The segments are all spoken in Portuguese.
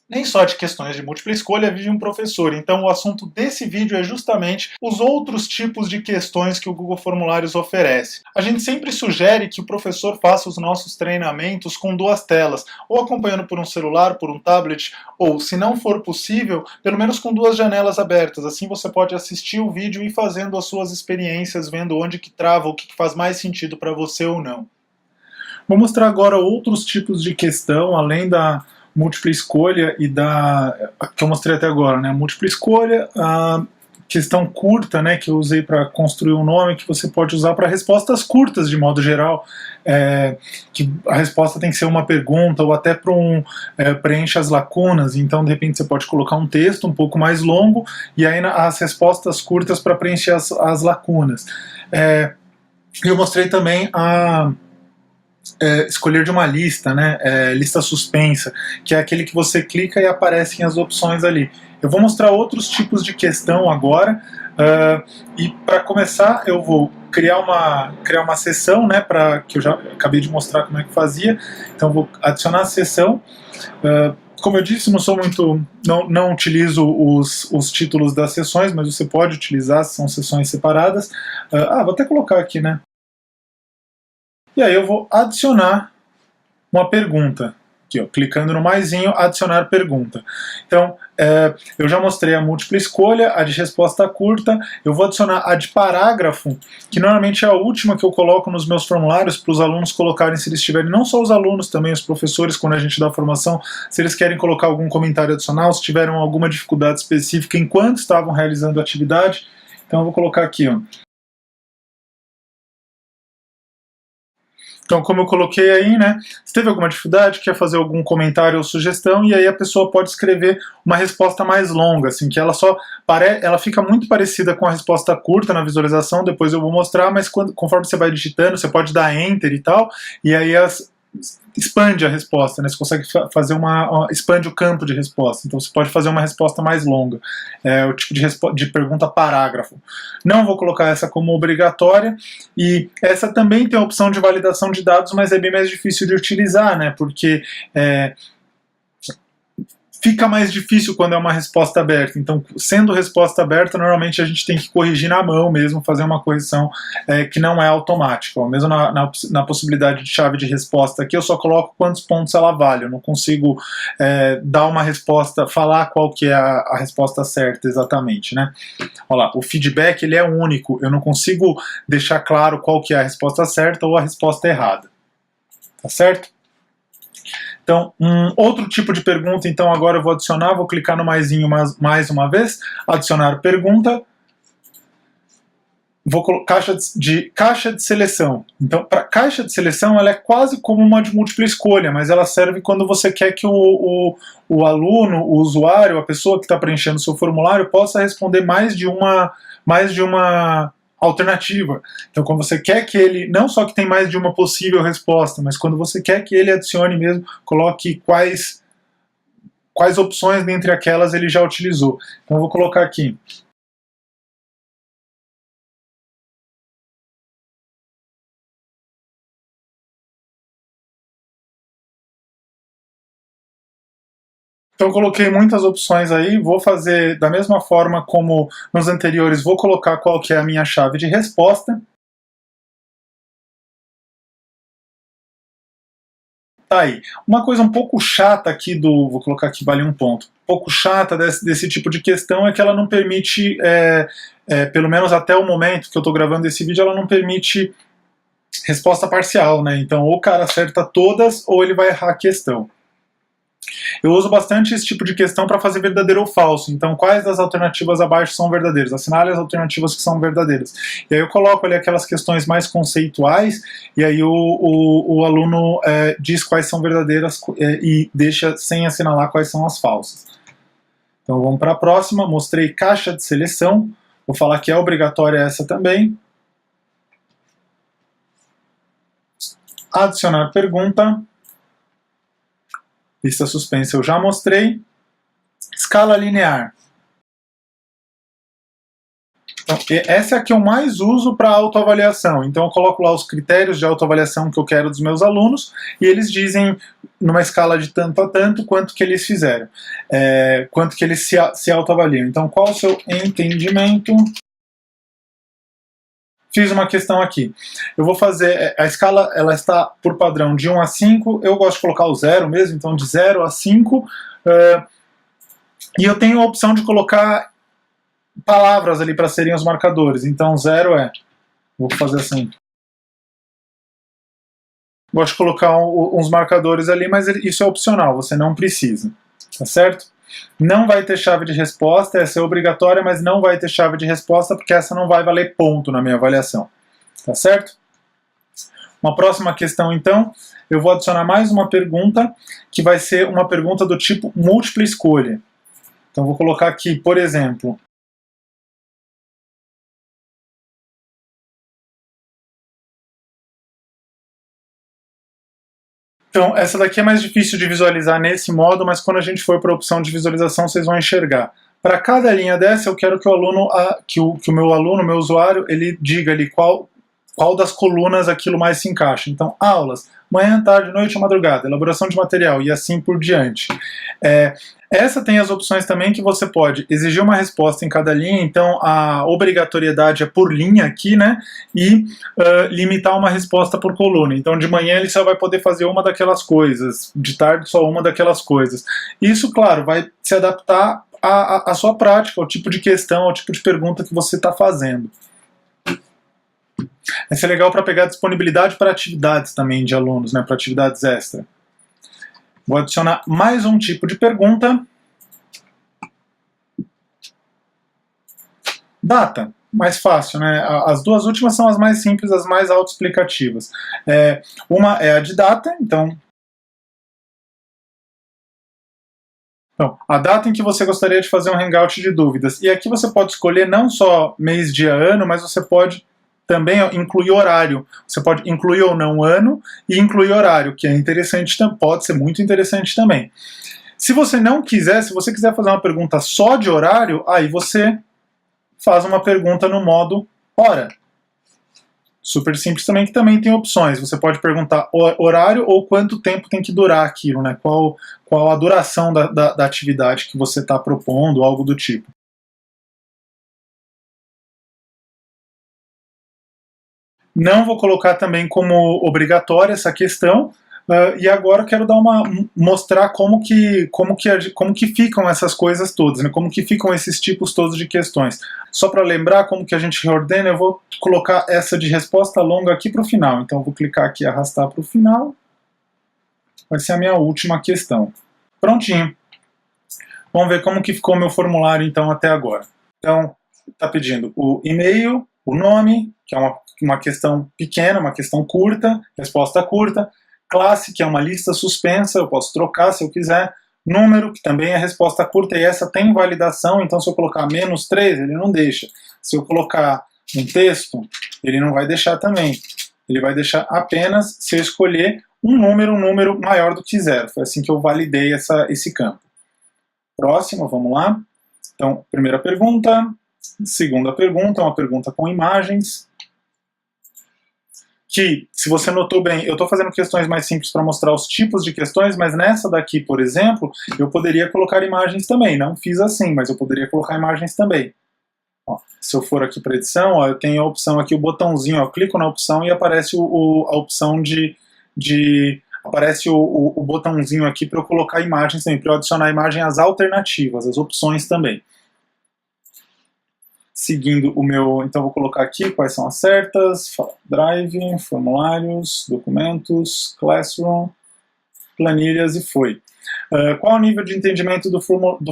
Nem só de questões de múltipla escolha vive um professor, então o assunto desse vídeo é justamente os outros tipos de questões que o Google Formulários oferece. A gente sempre sugere que o professor faça os nossos treinamentos com duas telas, ou acompanhando por um celular, por um tablet, ou, se não for possível, pelo menos com duas janelas abertas. Assim você pode assistir o vídeo e ir fazendo as suas experiências, vendo onde que trava, o que faz mais sentido para você ou não. Vou mostrar agora outros tipos de questão, além da múltipla escolha e da que eu mostrei até agora, né? A múltipla escolha, a questão curta, né, que eu usei para construir um nome, que você pode usar para respostas curtas de modo geral, que a resposta tem que ser uma pergunta ou até para preencha as lacunas. Então de repente você pode colocar um texto um pouco mais longo e aí as respostas curtas para preencher as lacunas. Eu mostrei também a escolher de uma lista, né? Lista suspensa, que é aquele que você clica e aparecem as opções ali. Eu vou mostrar outros tipos de questão agora, e para começar eu vou criar uma sessão, né? Que eu já acabei de mostrar como é que fazia. Então vou adicionar a sessão. Como eu disse, não utilizo os títulos das sessões, mas você pode utilizar, são sessões separadas. Vou até colocar aqui, né? E aí eu vou adicionar uma pergunta. Aqui, ó, clicando no maisinho, adicionar pergunta. Então, eu já mostrei a múltipla escolha, a de resposta curta. Eu vou adicionar a de parágrafo, que normalmente é a última que eu coloco nos meus formulários para os alunos colocarem, se eles tiverem, não só os alunos, também os professores, quando a gente dá a formação, se eles querem colocar algum comentário adicional, se tiveram alguma dificuldade específica enquanto estavam realizando a atividade. Então eu vou colocar aqui, ó. Então, como eu coloquei aí, né, se teve alguma dificuldade, quer fazer algum comentário ou sugestão, e aí a pessoa pode escrever uma resposta mais longa, assim, que ela fica muito parecida com a resposta curta na visualização, depois eu vou mostrar, mas conforme você vai digitando, você pode dar Enter e tal, e aí expande a resposta, né? Você consegue fazer expande o campo de resposta, então você pode fazer uma resposta mais longa, o tipo de pergunta parágrafo. Não vou colocar essa como obrigatória, e essa também tem a opção de validação de dados, mas é bem mais difícil de utilizar, né? Porque fica mais difícil quando é uma resposta aberta. Então, sendo resposta aberta, normalmente a gente tem que corrigir na mão mesmo, fazer uma correção que não é automática. Ó, mesmo na possibilidade de chave de resposta aqui, eu só coloco quantos pontos ela vale. Eu não consigo dar uma resposta, falar qual que é a resposta certa exatamente, né? Olha lá, o feedback ele é único. Eu não consigo deixar claro qual que é a resposta certa ou a resposta errada. Tá certo? Então, outro tipo de pergunta, então agora eu vou adicionar, vou clicar no maisinho mais uma vez, adicionar pergunta, vou colocar caixa de seleção. Então, para caixa de seleção, ela é quase como uma de múltipla escolha, mas ela serve quando você quer que o aluno, o usuário, a pessoa que está preenchendo o seu formulário possa responder mais de uma alternativa. Então, quando você quer que ele, não só que tem mais de uma possível resposta, mas quando você quer que ele adicione mesmo, coloque quais opções dentre aquelas ele já utilizou. Então, eu vou colocar aqui. Então, eu coloquei muitas opções aí, vou fazer da mesma forma como nos anteriores, vou colocar qual que é a minha chave de resposta. Tá aí. Uma coisa um pouco chata aqui vou colocar aqui, vale um ponto, um pouco chata desse tipo de questão é que ela não permite, pelo menos até o momento que eu estou gravando esse vídeo, ela não permite resposta parcial, né? Então, ou o cara acerta todas ou ele vai errar a questão. Eu uso bastante esse tipo de questão para fazer verdadeiro ou falso. Então, quais das alternativas abaixo são verdadeiras? Assinale as alternativas que são verdadeiras. E aí eu coloco ali aquelas questões mais conceituais, e aí o aluno diz quais são verdadeiras e deixa sem assinalar quais são as falsas. Então vamos para a próxima. Mostrei caixa de seleção. Vou falar que é obrigatória essa também. Adicionar pergunta. Lista suspensa eu já mostrei. Escala linear. Então, essa é a que eu mais uso para autoavaliação. Então eu coloco lá os critérios de autoavaliação que eu quero dos meus alunos e eles dizem, numa escala de tanto a tanto, quanto que eles fizeram, quanto que eles se autoavaliam. Então qual o seu entendimento? Fiz uma questão aqui. Eu vou fazer, a escala ela está por padrão de 1 a 5, eu gosto de colocar o 0 mesmo, então de 0 a 5, e eu tenho a opção de colocar palavras ali para serem os marcadores, então 0 vou fazer assim. Gosto de colocar uns marcadores ali, mas isso é opcional, você não precisa, tá certo? Não vai ter chave de resposta, essa é obrigatória, mas não vai ter chave de resposta porque essa não vai valer ponto na minha avaliação, tá certo? Uma próxima questão, então, eu vou adicionar mais uma pergunta, que vai ser uma pergunta do tipo múltipla escolha. Então, vou colocar aqui, por exemplo, então, essa daqui é mais difícil de visualizar nesse modo, mas quando a gente for para a opção de visualização, vocês vão enxergar. Para cada linha dessa, eu quero que o aluno, que o meu aluno, meu usuário, ele diga ali qual das colunas aquilo mais se encaixa. Então, aulas, manhã, tarde, noite ou madrugada, elaboração de material e assim por diante. Essa tem as opções também que você pode exigir uma resposta em cada linha, então a obrigatoriedade é por linha aqui, né? E limitar uma resposta por coluna. Então de manhã ele só vai poder fazer uma daquelas coisas, de tarde só uma daquelas coisas. Isso, claro, vai se adaptar à sua prática, ao tipo de questão, ao tipo de pergunta que você está fazendo. Isso é legal para pegar disponibilidade para atividades também de alunos, né? Para atividades extra. Vou adicionar mais um tipo de pergunta. Data, mais fácil, né? As duas últimas são as mais simples, as mais autoexplicativas. Uma é a de data, então, a data em que você gostaria de fazer um hangout de dúvidas. E aqui você pode escolher não só mês, dia, ano, mas você pode também incluir horário. Você pode incluir ou não ano e incluir horário, que é interessante, pode ser muito interessante também. Se você não quiser, se você quiser fazer uma pergunta só de horário, aí você faz uma pergunta no modo hora. Super simples também, que também tem opções. Você pode perguntar horário ou quanto tempo tem que durar aquilo, né? Qual a duração da atividade que você está propondo, algo do tipo. Não vou colocar também como obrigatória essa questão, e agora eu quero mostrar como que ficam essas coisas todas, né? Como que ficam esses tipos todos de questões. Só para lembrar como que a gente reordena, eu vou colocar essa de resposta longa aqui para o final. Então eu vou clicar aqui e arrastar para o final. Vai ser a minha última questão. Prontinho. Vamos ver como que ficou o meu formulário então até agora. Então, está pedindo o e-mail, o nome, que é uma questão pequena, uma questão curta, resposta curta, classe, que é uma lista suspensa, eu posso trocar se eu quiser, número, que também é resposta curta, e essa tem validação, então se eu colocar -3, ele não deixa. Se eu colocar um texto, ele não vai deixar também. Ele vai deixar apenas se eu escolher um número maior do que 0. Foi assim que eu validei esse campo. Próximo, vamos lá. Então, primeira pergunta. Segunda pergunta, uma pergunta com imagens. Que, se você notou bem, eu estou fazendo questões mais simples para mostrar os tipos de questões, mas nessa daqui, por exemplo, eu poderia colocar imagens também. Não fiz assim, mas eu poderia colocar imagens também. Ó, se eu for aqui para edição, ó, eu tenho a opção aqui, o botãozinho, ó, eu clico na opção e aparece a opção aparece o botãozinho aqui para eu colocar imagens também, para eu adicionar imagem às alternativas, as opções também. Seguindo o meu, então vou colocar aqui quais são as certas, Drive, formulários, documentos, Classroom, planilhas e foi. Qual o nível de entendimento do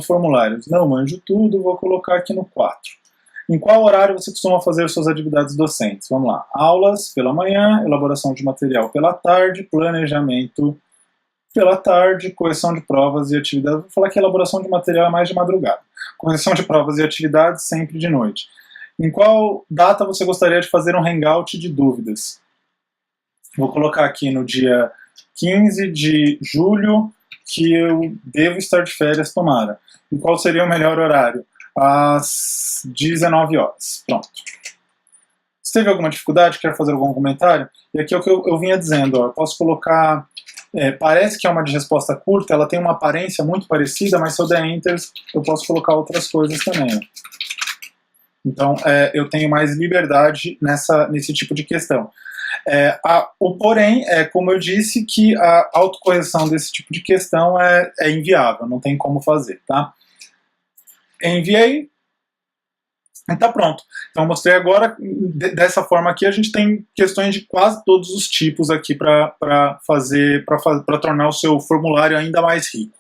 formulário? Não manjo tudo, vou colocar aqui no 4. Em qual horário você costuma fazer suas atividades docentes? Vamos lá, aulas pela manhã, elaboração de material pela tarde, planejamento pela tarde, correção de provas e atividades. Vou falar que a elaboração de material é mais de madrugada. Correção de provas e atividades sempre de noite. Em qual data você gostaria de fazer um hangout de dúvidas? Vou colocar aqui no dia 15 de julho, que eu devo estar de férias, tomara. E qual seria o melhor horário? às 19 horas. Pronto. Se teve alguma dificuldade, quer fazer algum comentário? E aqui é o que eu vinha dizendo, ó, eu posso colocar, parece que é uma de resposta curta, ela tem uma aparência muito parecida, mas se eu der Enter, eu posso colocar outras coisas também. Ó. Então, eu tenho mais liberdade nesse tipo de questão. O porém, como eu disse, que a autocorreção desse tipo de questão é inviável, não tem como fazer, tá? Enviei, e tá pronto. Então, eu mostrei agora, dessa forma aqui, a gente tem questões de quase todos os tipos aqui para tornar o seu formulário ainda mais rico.